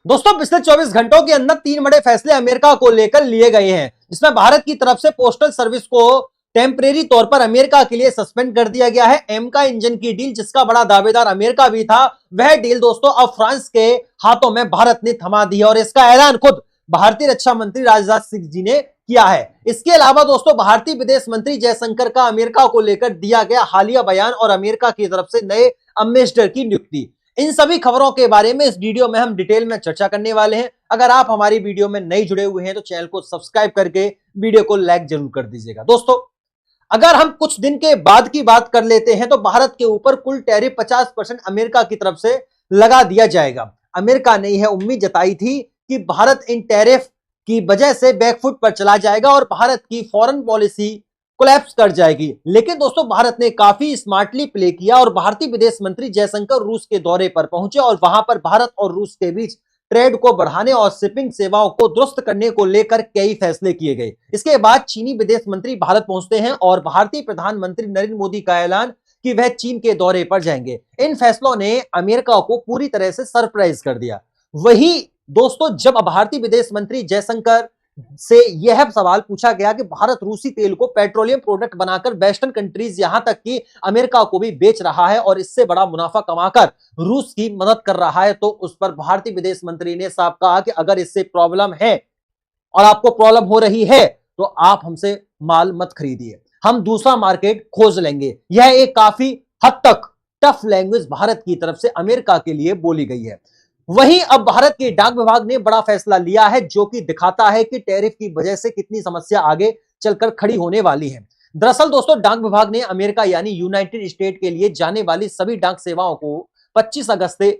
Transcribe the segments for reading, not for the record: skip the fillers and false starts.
दोस्तों पिछले 24 घंटों के अंदर 3 बड़े फैसले अमेरिका को लेकर लिए गए हैं, जिसमें भारत की तरफ से पोस्टल सर्विस को टेम्परेरी तौर पर अमेरिका के लिए सस्पेंड कर दिया गया है। एमका इंजन की डील, जिसका बड़ा दावेदार अमेरिका भी था, वह डील दोस्तों अब फ्रांस के हाथों में भारत ने थमा दी है और इसका ऐलान खुद भारतीय रक्षा मंत्री राजनाथ सिंह जी ने किया है। इसके अलावा दोस्तों भारतीय विदेश मंत्री जयशंकर का अमेरिका को लेकर दिया गया हालिया बयान और अमेरिका की तरफ से नए एम्बेसडर की नियुक्ति, इन सभी खबरों के बारे में इस वीडियो में हम डिटेल में चर्चा करने वाले हैं। अगर आप हमारी वीडियो में नए जुड़े हुए हैं तो चैनल को सब्सक्राइब करके वीडियो को लाइक जरूर कर दीजिएगा। दोस्तों अगर हम कुछ दिन के बाद की बात कर लेते हैं तो भारत के ऊपर कुल टैरिफ 50% अमेरिका की तरफ से लगा दिया जाएगा। अमेरिका ने यह उम्मीद जताई थी कि भारत इन टैरिफ की वजह से बैकफुट पर चला जाएगा और भारत की फॉरेन पॉलिसी कोलैप्स कर जाएगी, लेकिन दोस्तों भारत ने काफी स्मार्टली प्ले किया और भारतीय विदेश मंत्री जयशंकर रूस के दौरे पर पहुंचे और वहां पर भारत और रूस के बीच ट्रेड को बढ़ाने और शिपिंग सेवाओं को दुरुस्त करने को लेकर कई फैसले किए गए। इसके बाद चीनी विदेश मंत्री भारत पहुंचते हैं और भारतीय प्रधानमंत्री नरेंद्र मोदी का ऐलान कि वह चीन के दौरे पर जाएंगे। इन फैसलों ने अमेरिका को पूरी तरह से सरप्राइज कर दिया। वही दोस्तों जब भारतीय विदेश मंत्री जयशंकर से यह सवाल पूछा गया कि भारत रूसी तेल को पेट्रोलियम प्रोडक्ट बनाकर वेस्टर्न कंट्रीज यहां तक कि अमेरिका को भी बेच रहा है और इससे बड़ा मुनाफा कमाकर रूस की मदद कर रहा है, तो उस पर भारतीय विदेश मंत्री ने साफ कहा कि अगर इससे प्रॉब्लम है और आपको प्रॉब्लम हो रही है तो आप हमसे माल मत खरीदिए, हम दूसरा मार्केट खोज लेंगे। यह एक काफी हद तक टफ लैंग्वेज भारत की तरफ से अमेरिका के लिए बोली गई है। वहीं अब भारत के डाक विभाग ने बड़ा फैसला लिया है जो कि दिखाता है कि टैरिफ की वजह से कितनी समस्या आगे चलकर खड़ी होने वाली है। दरअसल दोस्तों डाक विभाग ने अमेरिका यानी यूनाइटेड स्टेट के लिए जाने वाली सभी डाक सेवाओं को 25 अगस्त से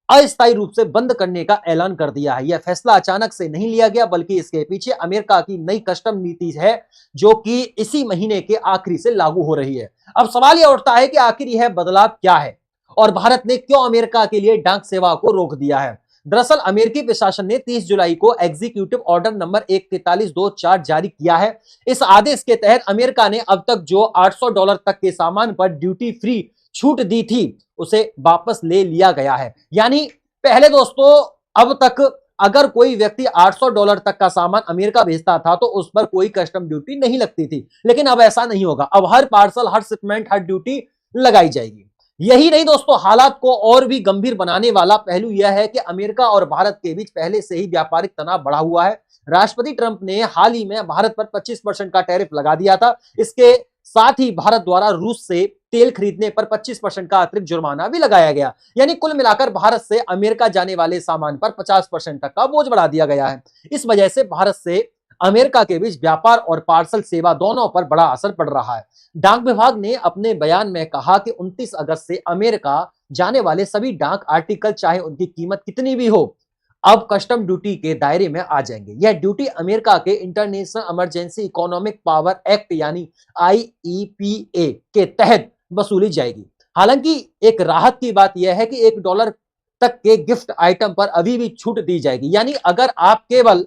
अस्थायी रूप से बंद करने का ऐलान कर दिया है। यह फैसला अचानक से नहीं लिया गया, बल्कि इसके पीछे अमेरिका की नई कस्टम नीति है जो कि इसी महीने के आखिरी से लागू हो रही है। अब सवाल यह उठता है कि आखिर यह बदलाव क्या है और भारत ने क्यों अमेरिका के लिए डाक सेवा को रोक दिया है। दरअसल अमेरिकी प्रशासन ने 30 जुलाई को एग्जीक्यूटिव ऑर्डर नंबर 14324 जारी किया है। इस आदेश के तहत अमेरिका ने अब तक जो $800 तक के सामान पर ड्यूटी फ्री छूट दी थी उसे वापस ले लिया गया है। यानी पहले दोस्तों अब तक अगर कोई व्यक्ति $800 तक का सामान अमेरिका भेजता था तो उस पर कोई कस्टम ड्यूटी नहीं लगती थी, लेकिन अब ऐसा नहीं होगा। अब हर पार्सल, हर शिपमेंट, हर ड्यूटी लगाई जाएगी। यही नहीं दोस्तों, हालात को और भी गंभीर बनाने वाला पहलू यह है कि अमेरिका और भारत के बीच पहले से ही व्यापारिक तनाव बढ़ा हुआ है। राष्ट्रपति ट्रंप ने हाल ही में भारत पर 25% का टैरिफ लगा दिया था। इसके साथ ही भारत द्वारा रूस से तेल खरीदने पर 25% का अतिरिक्त जुर्माना भी लगाया गया। यानी कुल मिलाकर भारत से अमेरिका जाने वाले सामान पर 50% तक का बोझ बढ़ा दिया गया है। इस वजह से भारत से अमेरिका के बीच व्यापार और पार्सल सेवा दोनों पर बड़ा असर पड़ रहा है। डाक विभाग ने अपने बयान में कहा कि 29 अगस्त से अमेरिका जाने वाले सभी डाक आर्टिकल, चाहे उनकी कीमत कितनी भी हो, अब कस्टम ड्यूटी के दायरे में आ जाएंगे। यह ड्यूटी अमेरिका के international emergency economic power act यानी IEPA के तहत वसूली जाएगी। हालांकि एक राहत की बात यह है कि $1 तक के गिफ्ट आइटम पर अभी भी छूट दी जाएगी। यानी अगर आप केवल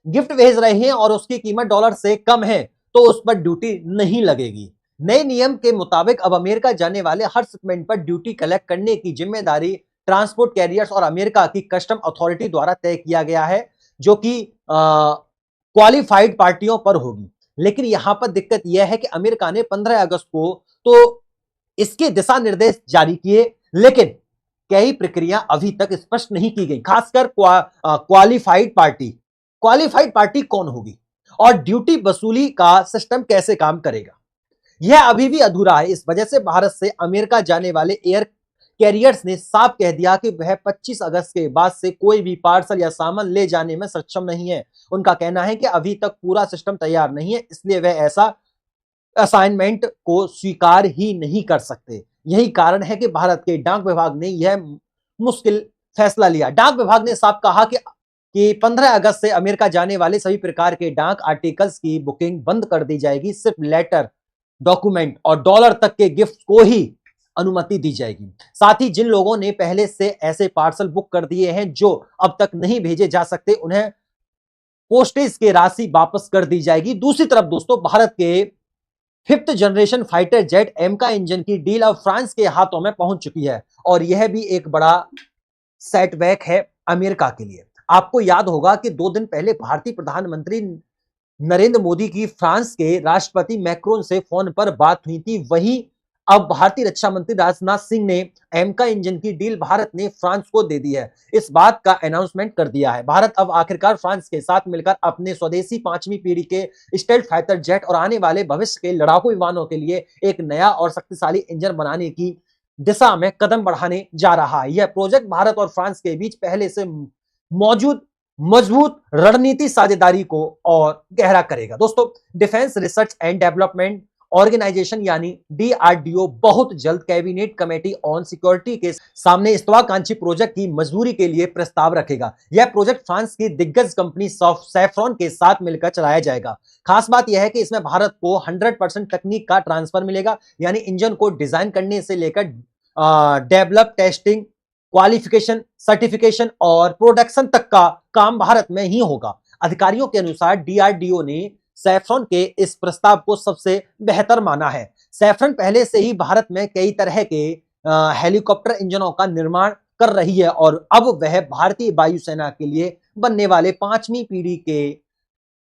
गिफ्ट भेज रहे हैं और उसकी कीमत $1 से कम है तो उस पर ड्यूटी नहीं लगेगी। नए नियम के मुताबिक अब अमेरिका जाने वाले हर शिपमेंट पर ड्यूटी कलेक्ट करने की जिम्मेदारी ट्रांसपोर्ट कैरियर्स और अमेरिका की कस्टम अथॉरिटी द्वारा तय किया गया है, जो कि क्वालिफाइड पार्टियों पर होगी। लेकिन यहां पर दिक्कत यह है कि अमेरिका ने 15 अगस्त को तो इसके दिशा निर्देश जारी किए, लेकिन कई प्रक्रिया अभी तक स्पष्ट नहीं की गई। खासकर क्वालिफाइड पार्टी कौन होगी और ड्यूटी वसूली का सिस्टम कैसे काम करेगा, यह अभी भी अधूरा है। इस वजह से भारत से अमेरिका जाने वाले एयर कैरियर्स ने साफ कह दिया कि वह 25 अगस्त के बाद से कोई भी पार्सल या सामान ले जाने में सक्षम नहीं है। उनका कहना है कि अभी तक पूरा सिस्टम तैयार नहीं है, इसलिए वह ऐसा असाइनमेंट को स्वीकार ही नहीं कर सकते। यही कारण है कि भारत के डाक विभाग ने यह मुश्किल फैसला लिया। डाक विभाग ने साफ कहा कि 15 अगस्त से अमेरिका जाने वाले सभी प्रकार के डाक आर्टिकल्स की बुकिंग बंद कर दी जाएगी। सिर्फ लेटर, डॉक्यूमेंट और $1 तक के गिफ्ट को ही अनुमति दी जाएगी। साथ ही जिन लोगों ने पहले से ऐसे पार्सल बुक कर दिए हैं जो अब तक नहीं भेजे जा सकते, उन्हें पोस्टेज की राशि वापस कर दी जाएगी। दूसरी तरफ दोस्तों भारत के 5th generation fighter jet एमका engine की डील अब फ्रांस के हाथों में पहुंच चुकी है और यह भी एक बड़ा सेटबैक है। अमेरिका के लिए। आपको याद होगा कि 2 दिन पहले भारतीय प्रधानमंत्री नरेंद्र मोदी की फ्रांस के राष्ट्रपति मैक्रोन से फोन पर बात हुई थी। वहीं अब भारतीय रक्षा मंत्री राजनाथ सिंह ने एमका इंजन की डील भारत ने फ्रांस को दे दी है। इस बात का अनाउंसमेंट कर दिया है। भारत अब आखिरकार फ्रांस के साथ मिलकर अपने स्वदेशी 5वीं पीढ़ी के स्टेल्थ फाइटर जेट और आने वाले भविष्य के लड़ाकू विमानों के लिए एक नया और शक्तिशाली इंजन बनाने की दिशा में कदम बढ़ाने जा रहा है। यह प्रोजेक्ट भारत और फ्रांस के बीच पहले से मौजूद मजबूत रणनीति साझेदारी को और गहरा करेगा। दोस्तों, defence research and development organisation यानी डीआरडीओ बहुत जल्द कैबिनेट कमेटी ऑन सिक्योरिटी के सामने इस महत्वाकांक्षी प्रोजेक्ट की मंजूरी के लिए प्रस्ताव रखेगा। यह प्रोजेक्ट फ्रांस की दिग्गज कंपनी सैफ्रॉन के साथ मिलकर चलाया जाएगा। खास बात यह है कि इसमें भारत को 100% तकनीक का ट्रांसफर मिलेगा, यानी इंजन को डिजाइन करने से लेकर डेवलप, टेस्टिंग, क्वालिफिकेशन, सर्टिफिकेशन और प्रोडक्शन तक का काम भारत में ही होगा। अधिकारियों के अनुसार डीआरडीओ ने सैफ्रॉन के इस प्रस्ताव को सबसे बेहतर माना है। सैफ्रॉन पहले से ही भारत में कई तरह के हेलीकॉप्टर इंजनों का निर्माण कर रही है और अब वह भारतीय वायुसेना के लिए बनने वाले 5वीं पीढ़ी के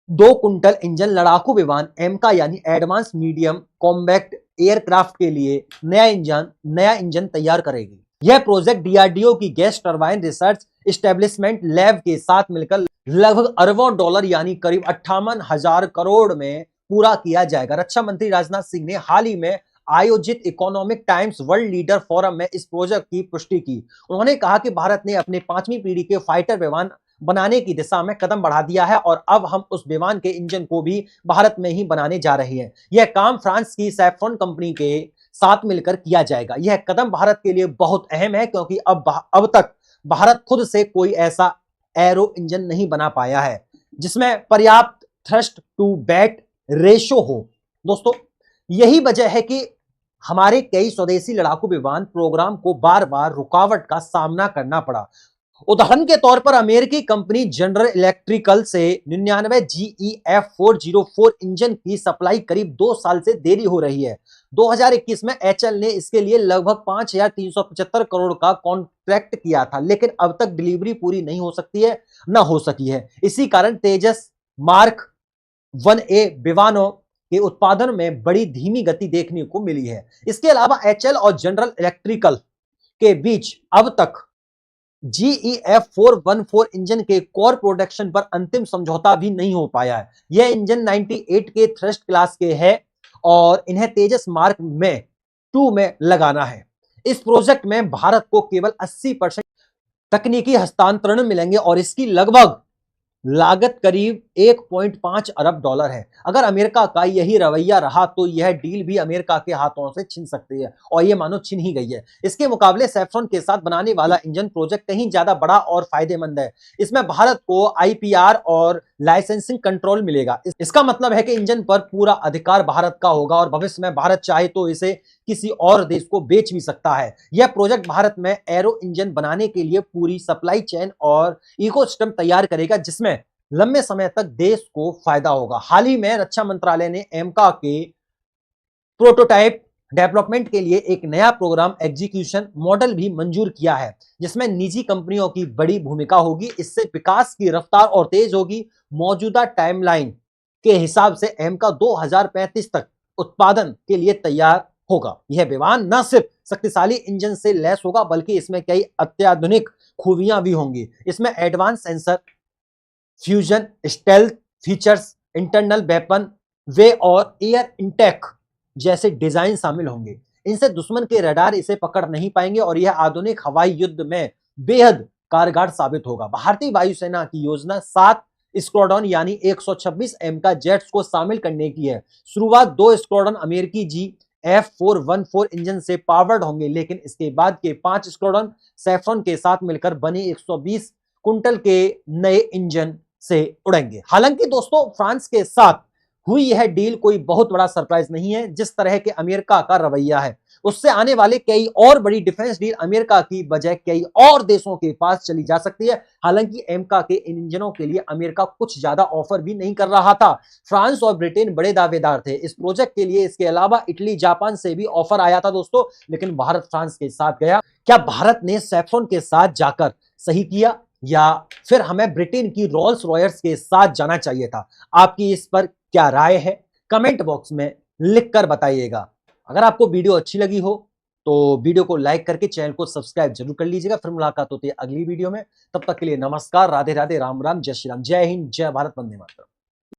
2 कुंटल इंजन लड़ाकू विमान एमका यानी एडवांस मीडियम कॉम्बैक्ट एयरक्राफ्ट के लिए नया इंजन तैयार करेगी। यह प्रोजेक्ट डीआरडीओ की gas turbine research establishment lab के साथ मिलकर लगभग अरबों डॉलर यानी करीब 58,000 करोड़ में पूरा किया जाएगा। रक्षा मंत्री राजनाथ सिंह ने हाल ही में आयोजित economic times world leader forum में इस प्रोजेक्ट की पुष्टि की। उन्होंने कहा कि भारत ने अपने 5वीं पीढ़ी के फाइटर विमान बनाने की दिशा में कदम बढ़ा दिया है और अब हम उस विमान के इंजन को भी भारत में ही बनाने जा रहे हैं। यह काम फ्रांस की सैफ्रॉन कंपनी के साथ मिलकर किया जाएगा। यह कदम भारत के लिए बहुत अहम है क्योंकि अब तक भारत खुद से कोई ऐसा एरो इंजन नहीं बना पाया है जिसमें पर्याप्त थ्रस्ट टू वेट रेशो हो। दोस्तों, यही वजह है कि हमारे कई स्वदेशी लड़ाकू विमान प्रोग्राम को बार बार रुकावट का सामना करना पड़ा। उदाहरण के तौर पर अमेरिकी कंपनी जनरल इलेक्ट्रिकल से 99 GEF 404 इंजन की सप्लाई करीब 2 साल से देरी हो रही है। 2021 में एचएल ने इसके लिए लगभग 5,375 करोड़ का कॉन्ट्रैक्ट किया था, लेकिन अब तक डिलीवरी पूरी नहीं हो सकी है। इसी कारण तेजस मार्क 1A विमानों के उत्पादन में बड़ी धीमी गति देखने को मिली है। इसके अलावा एचएल और जनरल इलेक्ट्रिकल के बीच अब तक GEF 414 इंजन के कोर प्रोडक्शन पर अंतिम समझौता भी नहीं हो पाया है। यह इंजन 98 के थ्रस्ट क्लास के है और इन्हें तेजस मार्क में 2 में लगाना है। इस प्रोजेक्ट में भारत को केवल 80% तकनीकी हस्तांतरण मिलेंगे और इसकी लगभग लागत करीब 1.5 अरब डॉलर है। अगर अमेरिका का यही रवैया रहा तो यह डील भी अमेरिका के हाथों से छिन सकती है और यह मानो छिन ही गई है। इसके मुकाबले सैफ्रॉन के साथ बनाने वाला इंजन प्रोजेक्ट कहीं ज्यादा बड़ा और फायदेमंद है। इसमें भारत को IPR और लाइसेंसिंग कंट्रोल मिलेगा। इसका मतलब है कि इंजन पर पूरा अधिकार भारत का होगा और भविष्य में भारत चाहे तो इसे किसी और देश को बेच भी सकता है। यह प्रोजेक्ट भारत में एरो इंजन बनाने के लिए पूरी सप्लाई चेन और इकोसिस्टम तैयार करेगा जिसमें लंबे समय तक देश को फायदा होगा। हाल ही में रक्षा मंत्रालय ने एमका के प्रोटोटाइप डेवलपमेंट के लिए एक नया प्रोग्राम एग्जीक्यूशन मॉडल भी मंजूर किया है जिसमें निजी कंपनियों की बड़ी भूमिका होगी। इससे विकास की रफ्तार और तेज होगी। मौजूदा टाइमलाइन के हिसाब से एमका 2035 तक उत्पादन के लिए तैयार होगा। यह विमान न सिर्फ शक्तिशाली इंजन से लैस होगा बल्कि इसमें कई अत्याधुनिक खूबियां भी होंगी। इसमें advance sensor, fusion, stealth features, internal weapon bay और एयर इंटेक जैसे डिजाइन शामिल होंगे। इनसे दुश्मन के रडार इसे पकड़ नहीं पाएंगे और यह आधुनिक हवाई युद्ध में बेहद कारगर साबित होगा। भारतीय वायुसेना की योजना 7 स्क्वाड्रन यानी 126 एमका जेट्स को शामिल करने की है। शुरुआत 2 स्क्वाड्रन अमेरिकी GF 414 इंजन से पावर्ड होंगे, लेकिन इसके बाद के 5 स्क्वाड्रन सैफ्रॉन के साथ मिलकर बने 120 कुंटल के नए इंजन से उड़ेंगे। हालांकि दोस्तों, फ्रांस के साथ हुई यह डील कोई बहुत बड़ा सरप्राइज नहीं है। जिस तरह के अमेरिका का रवैया है उससे आने वाले कई और बड़ी डिफेंस डील अमेरिका की बजाय कई और देशों के पास चली जा सकती है। हालांकि एमका के इन इंजनों के लिए अमेरिका कुछ ज्यादा ऑफर भी नहीं कर रहा था। फ्रांस और ब्रिटेन बड़े दावेदार थे इस प्रोजेक्ट के लिए। इसके अलावा इटली, जापान से भी ऑफर आया था दोस्तों, लेकिन भारत फ्रांस के साथ गया। क्या भारत ने सैफ्रॉन के साथ जाकर सही किया? या फिर हमें ब्रिटेन की रोल्स रॉयस के साथ जाना चाहिए था? आपकी इस पर क्या राय है? कमेंट बॉक्स में लिखकर बताइएगा। अगर आपको वीडियो अच्छी लगी हो तो वीडियो को लाइक करके चैनल को सब्सक्राइब जरूर कर लीजिएगा। फिर मुलाकात होती है अगली वीडियो में। तब तक के लिए नमस्कार, राधे राधे, राम राम, जय श्री राम, जय हिंद, जय भारत, वंदे मातरम।